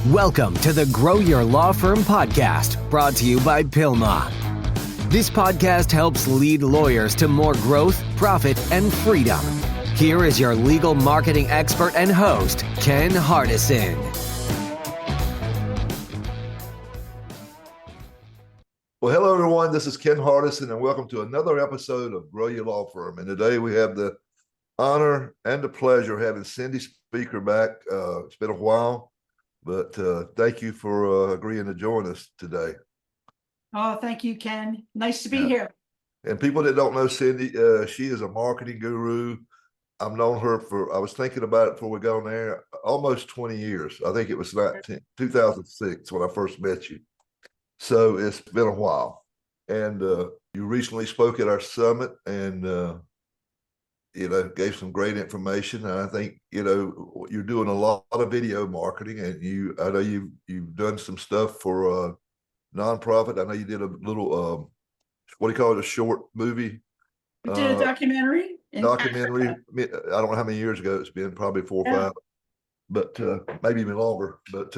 Welcome to the Grow Your Law Firm podcast, brought to you by Pilma. This podcast helps lead lawyers to more growth, profit, and freedom. Here is your legal marketing expert and host, Ken Hardison. Well, hello, everyone. This is Ken Hardison, and welcome to another episode of Grow Your Law Firm. And today we have the honor and the pleasure of having Cindy Speaker back. It's been a while, but thank you for agreeing to join us today. Oh, thank you, Ken. Nice to be here. And people that don't know Cindy, she is a marketing guru. I've known her I was thinking about it before we got on there, almost 20 years. I think it was 2006 when I first met you. So it's been a while. And you recently spoke at our summit and, gave some great information. And I think, you're doing a lot of video marketing, and I know you've done some stuff for a nonprofit. I know you did a little, what do you call it? A short movie. We did a documentary. I don't know how many years ago it's been, probably 4 or 5, but maybe even longer. But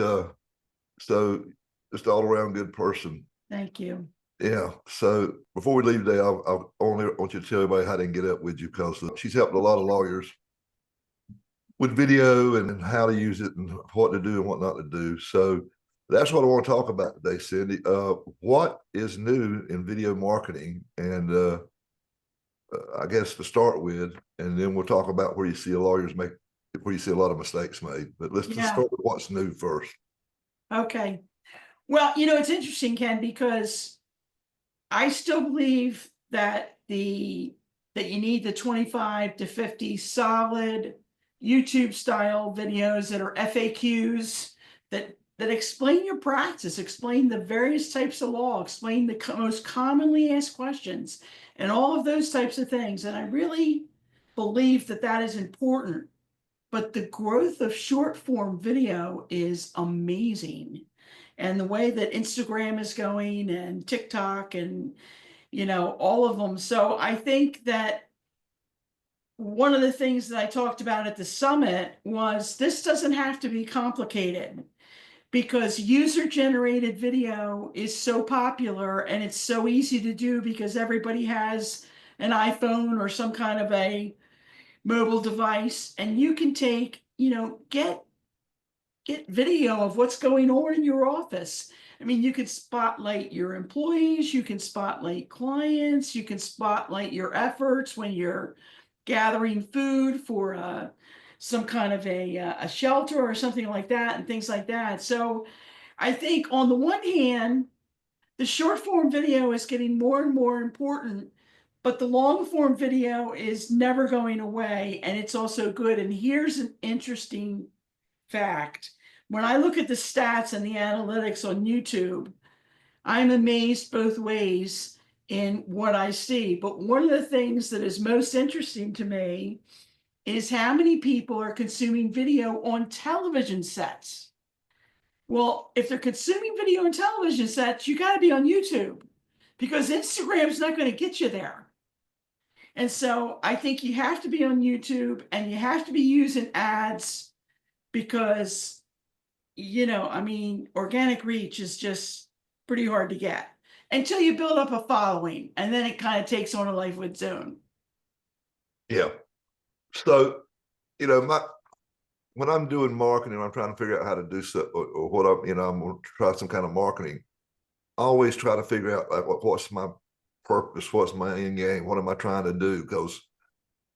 so just all around good person. Thank you. Yeah. So before we leave today, I only want you to tell everybody how they can get up with you, because she's helped a lot of lawyers with video and how to use it and what to do and what not to do. So that's what I want to talk about today, Cindy. What is new in video marketing? And I guess to start with, and then we'll talk about where you see where you see a lot of mistakes made. But let's just start with what's new first. Okay. Well, it's interesting, Ken, because I still believe that you need the 25 to 50 solid YouTube style videos that are FAQs that explain your practice, explain the various types of law, explain the most commonly asked questions, and all of those types of things. And I really believe that is important. But the growth of short form video is amazing. And the way that Instagram is going and TikTok and, all of them. So I think that one of the things that I talked about at the summit was this doesn't have to be complicated, because user-generated video is so popular and it's so easy to do because everybody has an iPhone or some kind of a mobile device, and you can take, get video of what's going on in your office. I mean, you can spotlight your employees, you can spotlight clients, you can spotlight your efforts when you're gathering food for some kind of a shelter or something like that, and things like that. So I think on the one hand, the short form video is getting more and more important, but the long form video is never going away, and it's also good. And here's an interesting fact. When I look at the stats and the analytics on YouTube, I'm amazed both ways in what I see. But one of the things that is most interesting to me is how many people are consuming video on television sets. Well, if they're consuming video on television sets, you got to be on YouTube, because Instagram's not going to get you there. And so I think you have to be on YouTube, and you have to be using ads, because, organic reach is just pretty hard to get until you build up a following, and then it kind of takes on a life of its own. Yeah. So, when I'm doing marketing, I'm trying to figure out how to do so, or what I'm going to try some kind of marketing. I always try to figure out what's my purpose, what's my end game, what am I trying to do? Because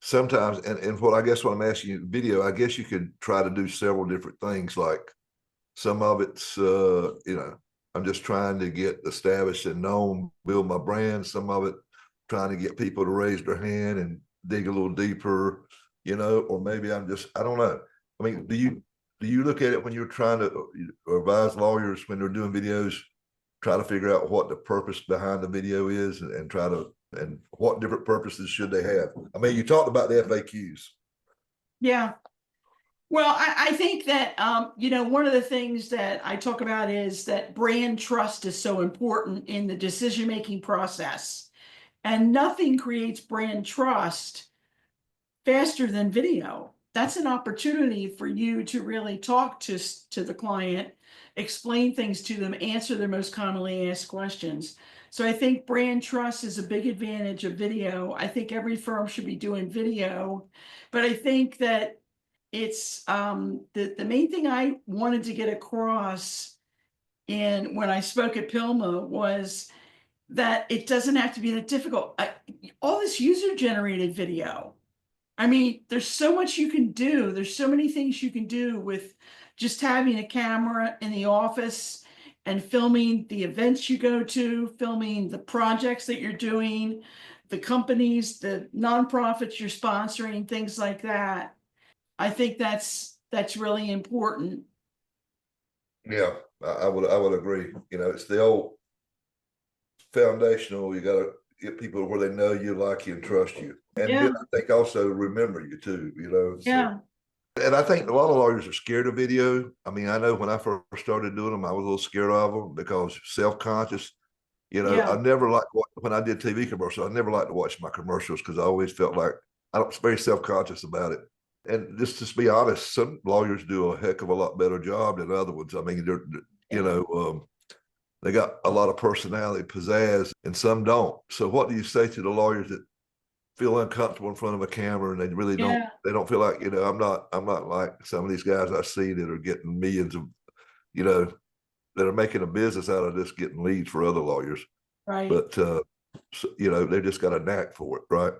sometimes, and what I'm asking you, video, I guess you could try to do several different things. Like some of it's, I'm just trying to get established and known, build my brand. Some of it trying to get people to raise their hand and dig a little deeper, or maybe I don't know. I mean, do you look at it when you're trying to advise lawyers when they're doing videos, try to figure out what the purpose behind the video is, and what different purposes should they have? I mean, you talked about the FAQs. Yeah. Well, I think that, one of the things that I talk about is that brand trust is so important in the decision-making process. And nothing creates brand trust faster than video. that's an opportunity for you to really talk to the client, explain things to them, answer their most commonly asked questions. So I think brand trust is a big advantage of video. I think every firm should be doing video, but I think that it's the main thing I wanted to get across in when I spoke at Pilma was that it doesn't have to be that difficult. All this user generated video. I mean, there's so much you can do. There's so many things you can do with just having a camera in the office and filming the events you go to, filming the projects that you're doing, the companies, the nonprofits you're sponsoring, things like that. I think that's really important. Yeah, I would agree. You know, it's the old foundational. You got to get people where they know you, like you, and trust you, and then I think also remember you too. You know, Yeah. And I think a lot of lawyers are scared of video. I mean, I know when I first started doing them, I was a little scared of them because self-conscious. You know, I never liked when I did TV commercials. I never liked to watch my commercials because I always felt like I was very self-conscious about it. And just to be honest, some lawyers do a heck of a lot better job than other ones. I mean, you know, they got a lot of personality, pizzazz, and some don't. So what do you say to the lawyers that feel uncomfortable in front of a camera and they really they don't feel like, you know, I'm not like some of these guys I see that are getting millions of, you know, that are making a business out of this, getting leads for other lawyers. Right. But, so, you know, they just got a knack for it, right?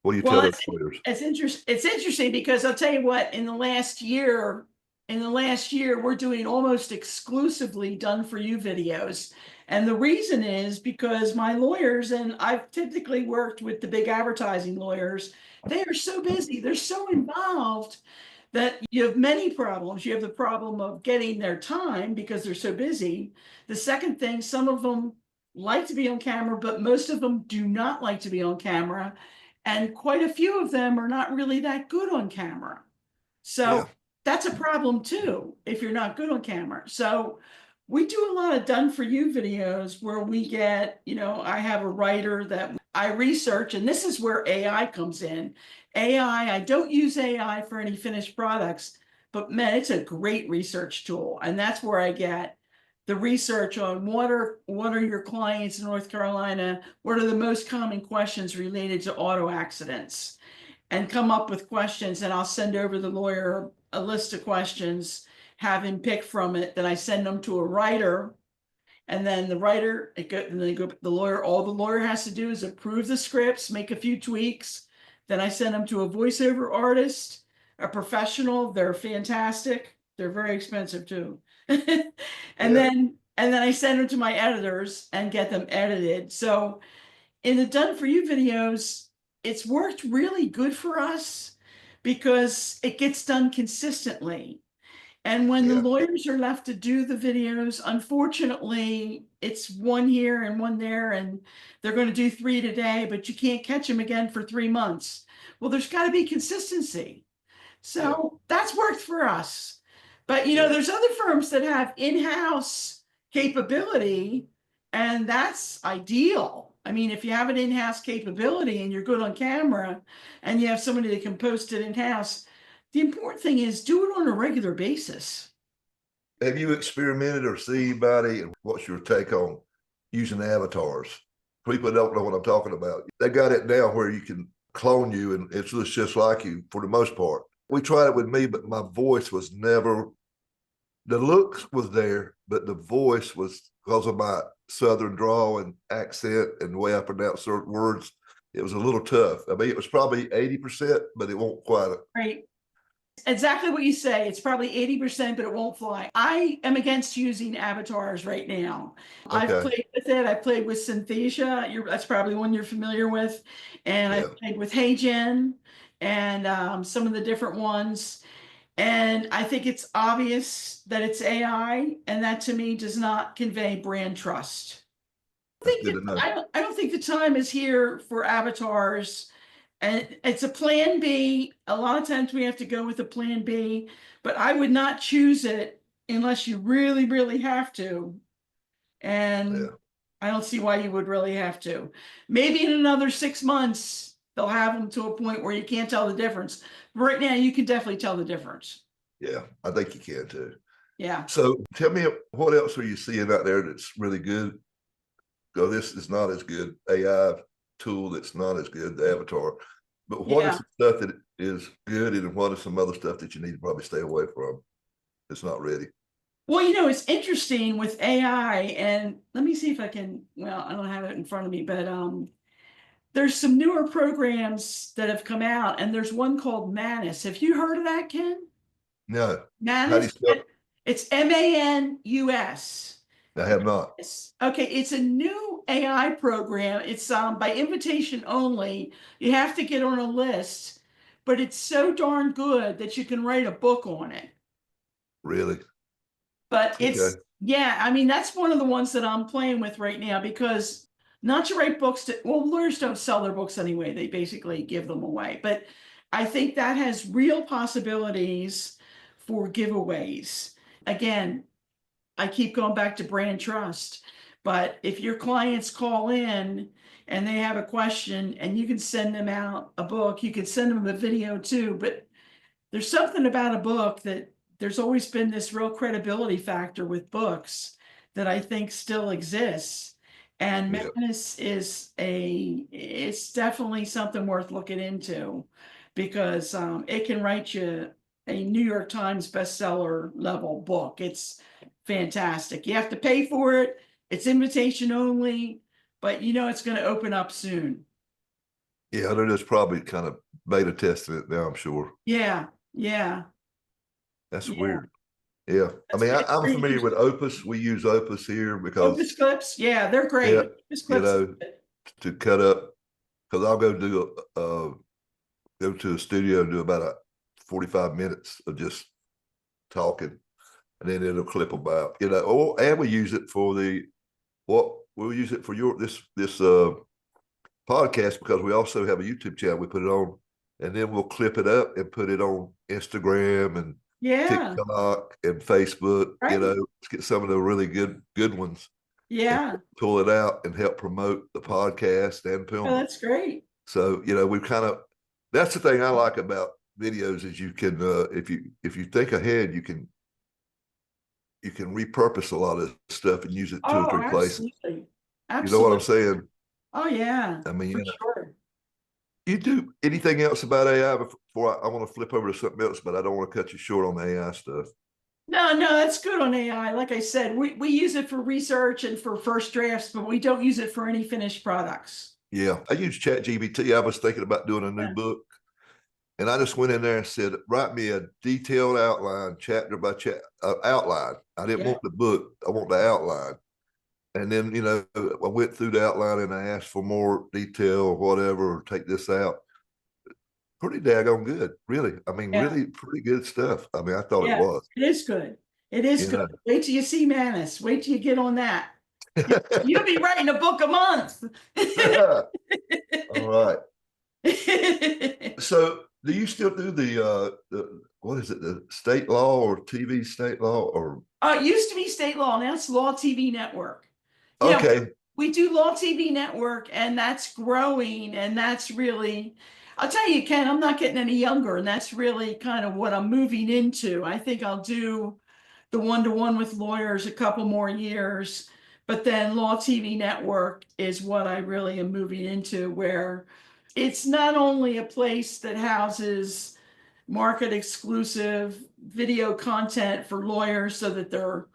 What do you tell those lawyers? It's interesting because I'll tell you what, in the last year, we're doing almost exclusively done for you videos. And the reason is because my lawyers, and I've typically worked with the big advertising lawyers, they are so busy, they're so involved that you have many problems. You have the problem of getting their time because they're so busy. The second thing, some of them like to be on camera, but most of them do not like to be on camera. And quite a few of them are not really that good on camera. So that's a problem too, if you're not good on camera. So we do a lot of done for you videos where we get, you know, I have a writer that I research, and this is where AI comes in. I don't use AI for any finished products, but man, it's a great research tool. And that's where I get the research on what are your clients in North Carolina, what are the most common questions related to auto accidents, and come up with questions. And I'll send over the lawyer a list of questions, have him pick from it. Then I send them to a writer, and then the writer, the lawyer, all the lawyer has to do is approve the scripts, make a few tweaks. Then I send them to a voiceover artist, a professional. They're fantastic. They're very expensive too. And then I send them to my editors and get them edited. So in the done for you videos, it's worked really good for us because it gets done consistently. And when the lawyers are left to do the videos, unfortunately, it's one here and one there, and they're going to do 3 today, but you can't catch them again for 3 months. Well, there's got to be consistency. So that's worked for us. But, you know, there's other firms that have in-house capability, and that's ideal. I mean, if you have an in-house capability and you're good on camera and you have somebody that can post it in-house, the important thing is do it on a regular basis. Have you experimented or seen anybody, and what's your take on using avatars? People don't know what I'm talking about. They got it now where you can clone you and it looks just like you for the most part. We tried it with me, but my voice was never, the looks was there, but the voice was, because of my Southern drawl and accent and the way I pronounce certain words, it was a little tough. I mean, it was probably 80%, but it won't quite. Right. Exactly what you say. It's probably 80%, but it won't fly. I am against using avatars right now. I've played with it. I played with Synthesia. That's probably one you're familiar with. And I've played with HeyGen and some of the different ones. And I think it's obvious that it's AI, and that to me does not convey brand trust. I don't think the time is here for avatars. And it's a plan B. A lot of times we have to go with a plan B, but I would not choose it unless you really, really have to. And I don't see why you would really have to. Maybe in another 6 months, they'll have them to a point where you can't tell the difference. Right now, you can definitely tell the difference. Yeah, I think you can too. Yeah. So tell me, what else are you seeing out there that's really good? Go, this is not as good. AI tool that's not as good, the Avatar. But what is Yeah. some stuff that is good, and what is some other stuff that you need to probably stay away from? It's not ready. Well, it's interesting with AI, and let me see if I can, well, I don't have it in front of me, but there's some newer programs that have come out, and there's one called Manus. Have you heard of that, Ken? No. How do you Manus, spell it? it's MANUS. I have not. Okay, it's a new AI program. It's by invitation only. You have to get on a list, but it's so darn good that you can write a book on it. Really? But Okay. yeah, I mean, that's one of the ones that I'm playing with right now, because not to write books to, well, lawyers don't sell their books anyway. They basically give them away. But I think that has real possibilities for giveaways. Again, I keep going back to brand trust. But if your clients call in and they have a question, and you can send them out a book, you can send them a video too. But there's something about a book that there's always been this real credibility factor with books that I think still exists. And Yeah. Madness it's definitely something worth looking into, because it can write you a New York Times bestseller level book. It's fantastic. You have to pay for it. It's invitation only, but it's going to open up soon. Yeah, they're just probably kind of beta testing it now, I'm sure. Yeah, yeah. That's Yeah. weird. Yeah. I mean, It's I'm pretty familiar with interesting. Opus. We use Opus here because, Opus clips, yeah, they're yeah, great. Opus you clips. know, to cut up, because I'll go do go to a studio and do about 45 minutes of just talking, and then it'll clip about, and we use it for we'll use it for this podcast, because we also have a YouTube channel. We put it on, and then we'll clip it up and put it on Instagram and Yeah, TikTok and Facebook. right. Let's get some of the really good ones and Yeah, pull it out and help promote the podcast and oh, film it. that's great. So we've that's the thing I like about videos, is you can if you think ahead, you can repurpose a lot of stuff and use it two or Oh, three places. absolutely. You know what I'm Absolutely. saying? Oh, yeah, I mean, for sure. you do anything else about AI before I want to flip over to something else, but I don't want to cut you short on the AI stuff. No, that's good on AI. Like I said, we use it for research and for first drafts, but we don't use it for any finished products. Yeah, I use ChatGPT. I was thinking about doing a new Yeah. book, and I just went in there and said, write me a detailed outline, chapter by chapter outline. I didn't Yeah. want the book. I want the outline. And then, I went through the outline and I asked for more detail or whatever, or take this out. Pretty daggone good, really. I mean, Yeah. really pretty good stuff. I mean, I thought it Yeah, was. it is good. It is good. Wait till you see Manus. Wait till you get on that. You'll be writing a book a month. All right. So, do you still do the what is it, the state law or TV state law, or? It used to be state law. Now it's Law TV Network. Yeah, Okay. we do Law TV Network, and that's growing, and that's really, I'll tell you, Ken, I'm not getting any younger, and that's really kind of what I'm moving into. I think I'll do the one-to-one with lawyers a couple more years, but then Law TV Network is what I really am moving into, where it's not only a place that houses market exclusive video content for lawyers so that their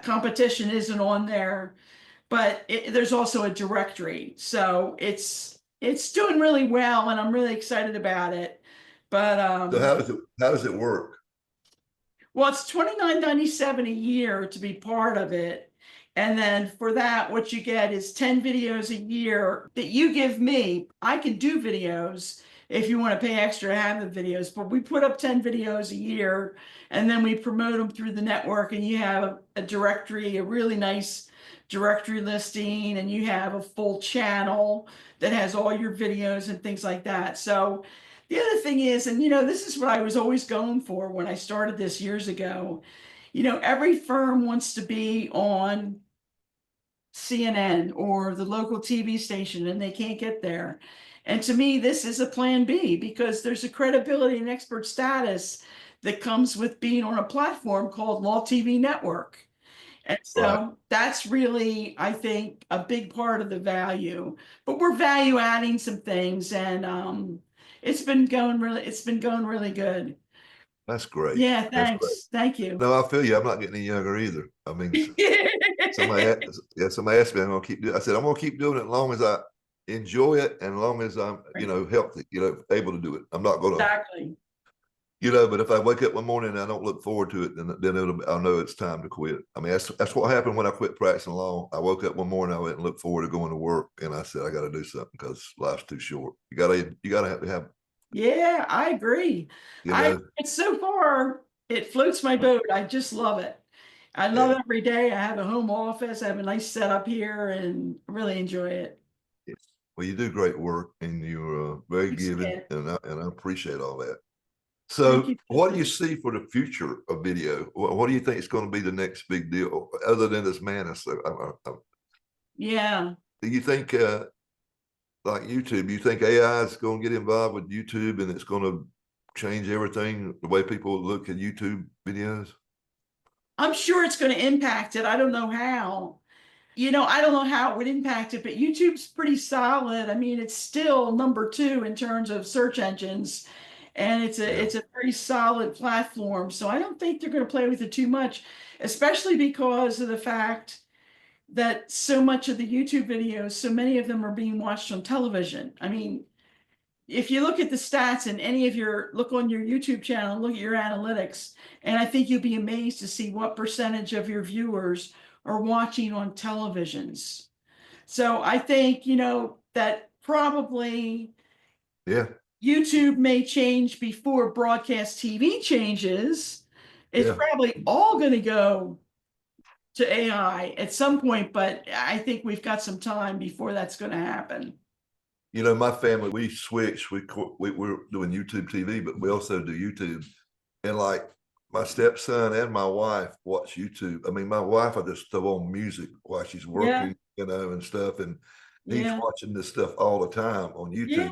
competition isn't on there, but there's also a directory. So it's doing really well, and I'm really excited about it. But So how does it work? well, it's $29.97 a year to be part of it. And then for that, what you get is 10 videos a year that you give me. I can do videos if you want to pay extra to have the videos, but we put up 10 videos a year, and then we promote them through the network, and you have a directory, a really nice directory listing, and you have a full channel that has all your videos and things like that. So the other thing is, and this is what I was always going for when I started this years ago, every firm wants to be on CNN or the local TV station, and they can't get there. And to me, this is a plan B, because there's a credibility and expert status that comes with being on a platform called Law TV Network. And Right. so that's really, I think, a big part of the value. But we're value adding some things, and it's been going really good. That's great. Yeah, That's great. thanks. Thank you. No, I feel you. I'm not getting any younger either. I mean, somebody asked me, I'm gonna keep doing. I said I'm gonna keep doing it as long as I enjoy it and as long as I'm, healthy, able to do it. I'm not gonna, Exactly. but if I wake up one morning and I don't look forward to it, then I'll know it's time to quit. I mean, that's what happened when I quit practicing law. I woke up one morning, I went and looked forward to going to work, and I said I got to do something because life's too short. You gotta have. Yeah, I agree. It's so far, it floats my boat. I just love it. I love it every day. I have a home office. I have a nice setup here and really enjoy it. Yes. Well, you do great work, and you're very Thanks, giving, Ken. and I appreciate all that. Thank So, you. what do you see for the future of video? What do you think is going to be the next big deal, other than this madness? Yeah. Do you think, like YouTube, you think AI is going to get involved with YouTube, and it's going to change everything, the way people look at YouTube videos? I'm sure it's going to impact it. I don't know how. I don't know how it would impact it, but YouTube's pretty solid. I mean, it's still number 2 in terms of search engines, and it's a pretty solid platform. So I don't think they're going to play with it too much, especially because of the fact that so much of the YouTube videos, so many of them are being watched on television. I mean, if you look at the stats and look on your YouTube channel, look at your analytics, and I think you'll be amazed to see what percentage of your viewers are watching on televisions. So I think, that probably YouTube may change before broadcast TV changes. It's probably all going to go to AI at some point, but I think we've got some time before that's going to happen. My family, we switched. We're doing YouTube TV, but we also do YouTube. And like my stepson and my wife watch YouTube. I mean, my wife, I just throw on music while she's working, and stuff. And he's watching this stuff all the time on YouTube. Yeah.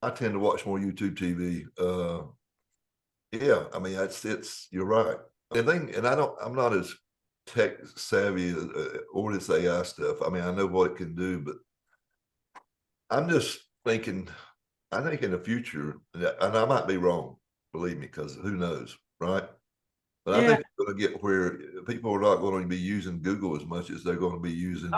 I tend to watch more YouTube TV. I mean, it's you're right. And I'm not as tech savvy or this AI stuff. I mean, I know what it can do, but I'm just thinking, I think in the future, and I might be wrong, believe me, because who knows, right? But I think it's going to get where people are not going to be using Google as much as they're going to be using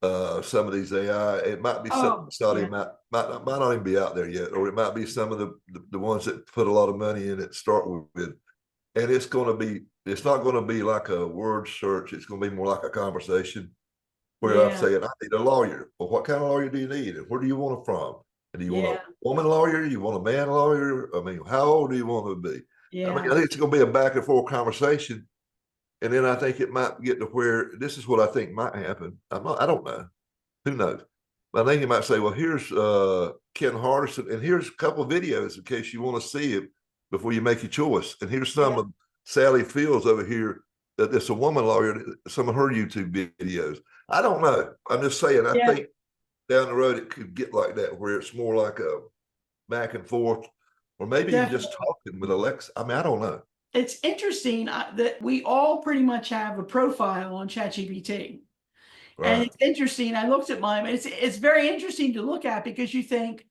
some of these AI. It might be something might not even be out there yet, or it might be some of the ones that put a lot of money in it to start with. And it's not going to be like a word search. It's going to be more like a conversation where I'm saying, I need a lawyer. Well, what kind of lawyer do you need? And where do you want it from? And do you want a woman lawyer? You want a man lawyer? I mean, how old do you want to be? I mean, I think it's going to be a back and forth conversation. And then I think it might get to where this is what I think might happen. I don't know. Who knows? But I think you might say, well, here's Ken Hardison, and here's a couple of videos in case you want to see it before you make your choice. And here's some of Sally Fields over here, that it's a woman lawyer, some of her YouTube videos. I don't know. I'm just saying, I think down the road it could get like that, where it's more like a back and forth, or maybe you're just talking with Alexa. I mean, I don't know. It's interesting that we all pretty much have a profile on ChatGPT. Right. And it's interesting. I looked at mine. It's very interesting to look at, because you think,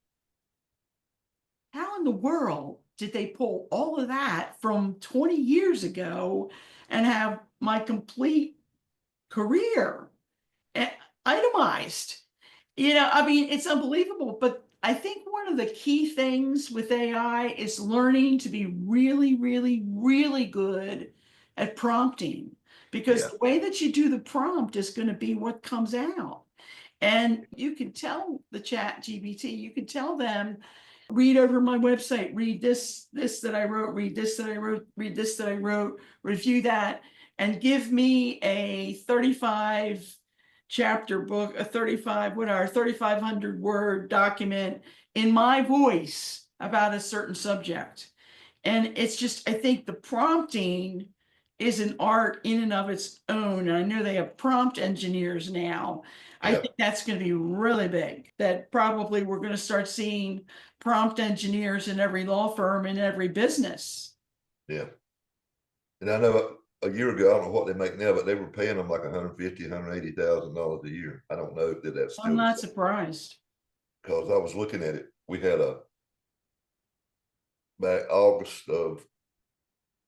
how in the world did they pull all of that from 20 years ago and have my complete career itemized? I mean, it's unbelievable. But I think one of the key things with AI is learning to be really, really, really good at prompting, because the way that you do the prompt is going to be what comes out. And you can tell the ChatGPT, you can tell them, read over my website, read this that I wrote, read this that I wrote, read this that I wrote, review that, and give me a 35 chapter book, a 3,500 word document in my voice about a certain subject. And it's just, I think the prompting is an art in and of its own. And I know they have prompt engineers now. I Yeah. think that's going to be really big, that probably we're going to start seeing prompt engineers in every law firm, in every business. Yeah. And I know a year ago, I don't know what they make now, but they were paying them like $150,000, $180,000 a year. I don't know if that's still I'm the not same, surprised. because I was looking at it. We had back August of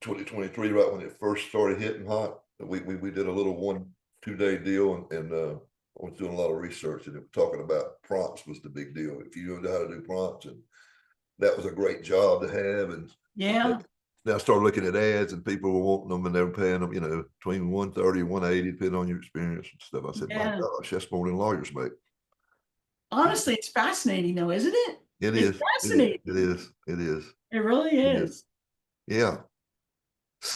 2023, right when it first started hitting hot. We did a little 1-2 day deal, and I was doing a lot of research, and it was talking about prompts was the big deal. If you know how to do prompts, and that was a great job to have. And Yeah. then I started looking at ads, and people were wanting them, and they were paying them, between 130 and 180, depending on your experience and stuff. I said, my Yeah. gosh, that's more than lawyers make. Honestly, it's fascinating though, isn't it? It It's is. fascinating. It is. It is. It really It is. Yeah.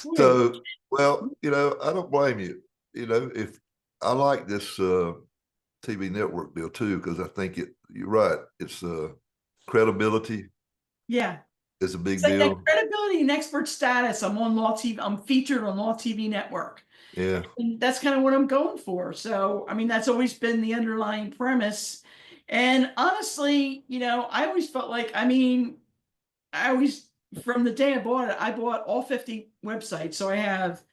Boy. So, well, I don't blame you. If I like this TV network deal too, because I think you're right. It's credibility Yeah. is a big It's like deal. that credibility and expert status. I'm on Law TV. I'm featured on Law TV Network. Yeah. And that's kind of what I'm going for. So, I mean, that's always been the underlying premise. And honestly, I always felt like, from the day I bought it, I bought all 50 websites. So I have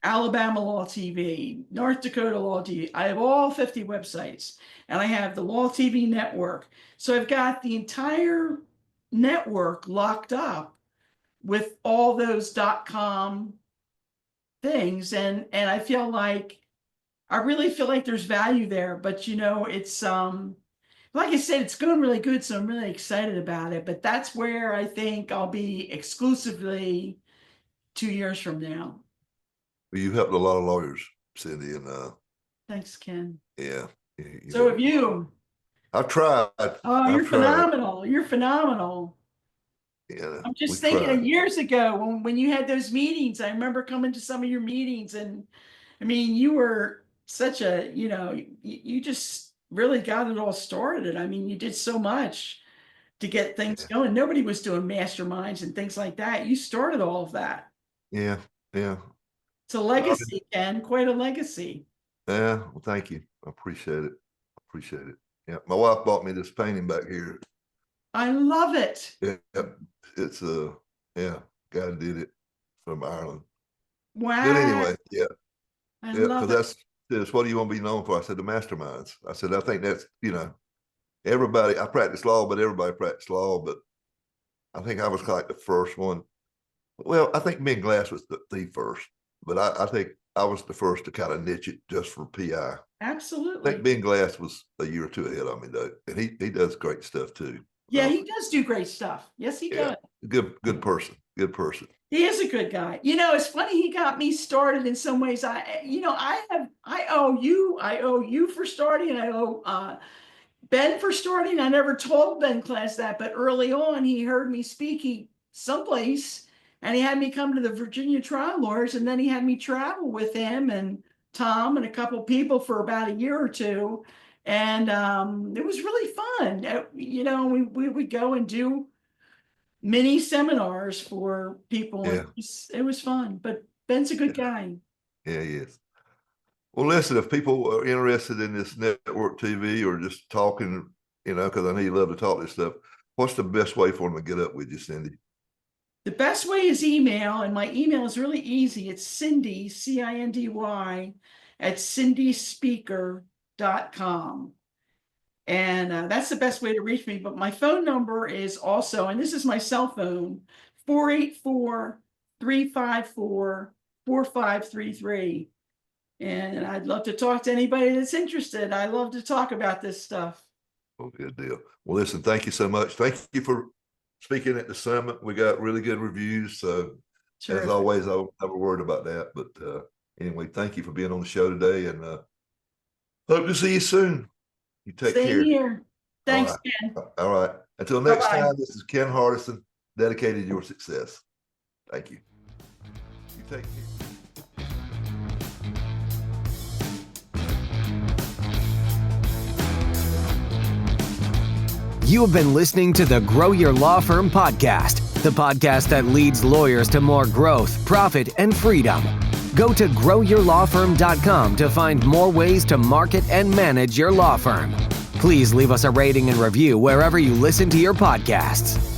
Alabama Law TV, North Dakota Law TV. I have all 50 websites, and I have the Law TV network. So I've got the entire network locked up with all those .com things. And I really feel like there's value there, but it's, like I said, it's going really good. So I'm really excited about it, but that's where I think I'll be exclusively 2 years from now. Well, you helped a lot of lawyers, Cindy, and Thanks, Ken. yeah. So have you. I've tried. Oh, you're I've tried. phenomenal. You're phenomenal. Yeah. I'm just thinking of years ago when you had those meetings. I remember coming to some of your meetings, and I mean, you were such a, you just really got it all started. I mean, you did so much to get things going. Nobody was doing masterminds and things like that. You started all of that. Yeah. Yeah. It's a legacy, Ken, quite a legacy. Yeah. Well, thank you. I appreciate it. Appreciate it. Yeah. My wife bought me this painting back here. I love it. Yeah. It's God did it from Ireland. Wow. But anyway, yeah. I love it. That's what do you want to be known for? I said the masterminds. I said I think that's everybody. I practice law, but everybody practiced law. But I think I was like the first one. Well, I think Ben Glass was the first, but I think I was the first to kind of niche it just for PI. Absolutely. I think Ben Glass was a year or two ahead of me though, and he does great stuff too. Yeah, he does do great stuff. Yes, he does. Good person. Good person. He is a good guy. It's funny. He got me started in some ways. I owe you for starting. I owe Ben for starting. I never told Ben Class that, but early on he heard me speaking someplace, and he had me come to the Virginia Trial Lawyers, and then he had me travel with him and Tom and a couple people for about a year or two, and it was really fun. We would go and do mini seminars for people. Yeah. It was fun, but Ben's a good guy. Yeah, he is. Well, listen, if people are interested in this network TV or just talking, because I know you love to talk this stuff, what's the best way for them to get up with you, Cindy? The best way is email, and my email is really easy. It's Cindy, Cindy, at cindyspeaker.com. And that's the best way to reach me. But my phone number is also, and this is my cell phone, 484-354-4533. And I'd love to talk to anybody that's interested. I love to talk about this stuff. Oh, good deal. Well, listen, thank you so much. Thank you for speaking at the summit. We got really good reviews. So as always, I'm never worried about that. But anyway, thank you for being on the show today, and hope to see you soon. You take care. Same here. Thanks, Ken. All right. Until next Bye-bye. time, this is Ken Hardison, dedicated to your success. Thank you. You take care. You have been listening to the Grow Your Law Firm podcast, the podcast that leads lawyers to more growth, profit, and freedom. Go to growyourlawfirm.com to find more ways to market and manage your law firm. Please leave us a rating and review wherever you listen to your podcasts.